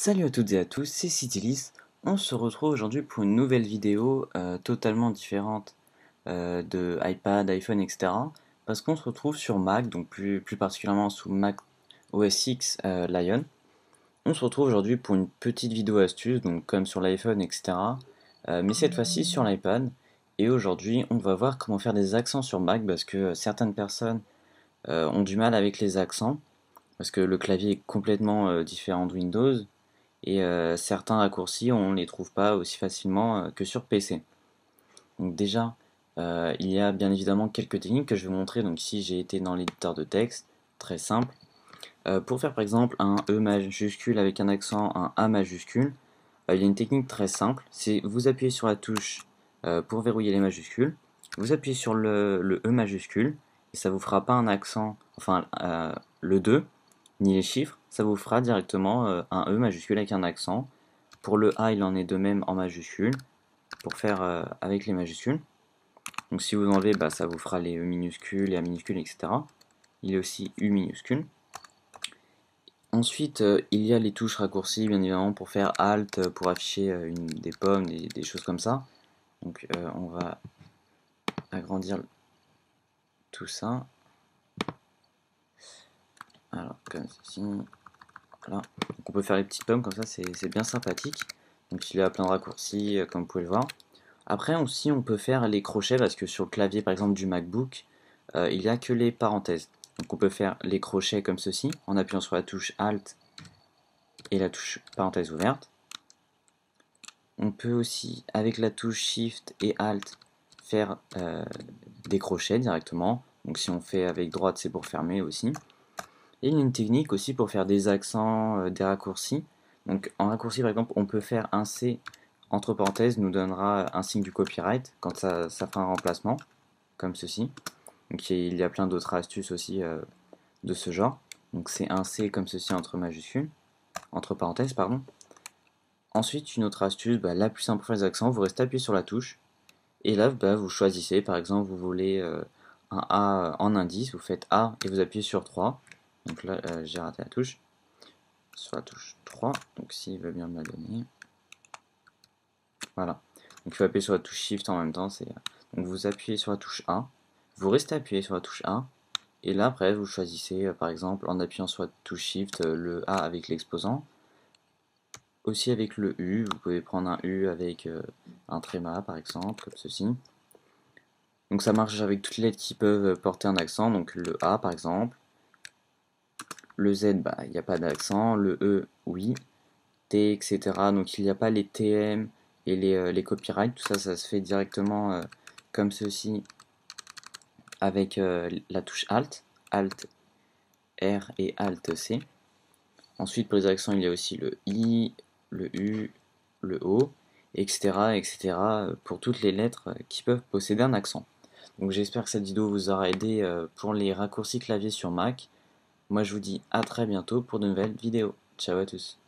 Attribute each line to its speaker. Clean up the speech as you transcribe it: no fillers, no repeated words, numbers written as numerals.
Speaker 1: Salut à toutes et à tous, c'est Citylis. On se retrouve aujourd'hui pour une nouvelle vidéo totalement différente de iPad, iPhone, etc. Parce qu'on se retrouve sur Mac, donc plus particulièrement sous Mac OS X Lion. On se retrouve aujourd'hui pour une petite vidéo astuce, donc comme sur l'iPhone, etc. Mais cette fois-ci sur l'iPad. Et aujourd'hui, on va voir comment faire des accents sur Mac parce que certaines personnes ont du mal avec les accents parce que le clavier est complètement différent de Windows et certains raccourcis on ne les trouve pas aussi facilement que sur PC. Donc déjà, il y a bien évidemment quelques techniques que je vais montrer. Donc ici j'ai été dans l'éditeur de texte, très simple. Pour faire par exemple un E majuscule avec un accent, un A majuscule, il y a une technique très simple, c'est vous appuyez sur la touche pour verrouiller les majuscules, vous appuyez sur le E majuscule, et ça vous fera pas un accent, enfin le 2, ni les chiffres, ça vous fera directement un E majuscule avec un accent. Pour le A, il en est de même en majuscule, pour faire avec les majuscules. Donc si vous enlevez, bah, ça vous fera les E minuscules, les A minuscules, etc. Il est aussi U minuscule. Ensuite, il y a les touches raccourcies, bien évidemment, pour faire Alt, pour afficher des pommes, des choses comme ça. Donc on va agrandir tout ça. Alors, comme ceci. Voilà. Donc on peut faire les petites pommes comme ça, c'est bien sympathique. Donc il y a plein de raccourcis, comme vous pouvez le voir. Après aussi, on peut faire les crochets, parce que sur le clavier, par exemple, du MacBook, il n'y a que les parenthèses. Donc on peut faire les crochets comme ceci, en appuyant sur la touche Alt et la touche parenthèse ouverte. On peut aussi, avec la touche Shift et Alt, faire des crochets directement. Donc si on fait avec droite, c'est pour fermer aussi. Et il y a une technique aussi pour faire des accents, des raccourcis. Donc en raccourci, par exemple, on peut faire un C entre parenthèses, nous donnera un signe du copyright quand ça fera un remplacement, comme ceci. Donc il y a plein d'autres astuces aussi de ce genre. Donc c'est un C comme ceci entre majuscules, entre parenthèses, pardon. Ensuite, une autre astuce, la plus simple pour faire les accents, vous restez appuyé sur la touche, et là, vous choisissez, par exemple, vous voulez un A en indice, vous faites A et vous appuyez sur 3. Donc là, j'ai raté la touche, sur la touche 3, donc s'il veut bien me la donner. Voilà, donc il faut appuyer sur la touche Shift en même temps, donc vous appuyez sur la touche A, vous restez appuyé sur la touche A, et là après vous choisissez par exemple en appuyant sur la touche Shift le A avec l'exposant, aussi avec le U, vous pouvez prendre un U avec un tréma par exemple, comme ceci. Donc ça marche avec toutes les lettres qui peuvent porter un accent, donc le A par exemple, le Z il n'y a pas d'accent, le E oui, T etc. Donc il n'y a pas les TM et les copyrights, tout ça, ça se fait directement comme ceci avec la touche Alt, Alt R et Alt C. Ensuite pour les accents il y a aussi le I, le U, le O, etc. etc. pour toutes les lettres qui peuvent posséder un accent. Donc j'espère que cette vidéo vous aura aidé pour les raccourcis clavier sur Mac. Moi je vous dis à très bientôt pour de nouvelles vidéos. Ciao à tous.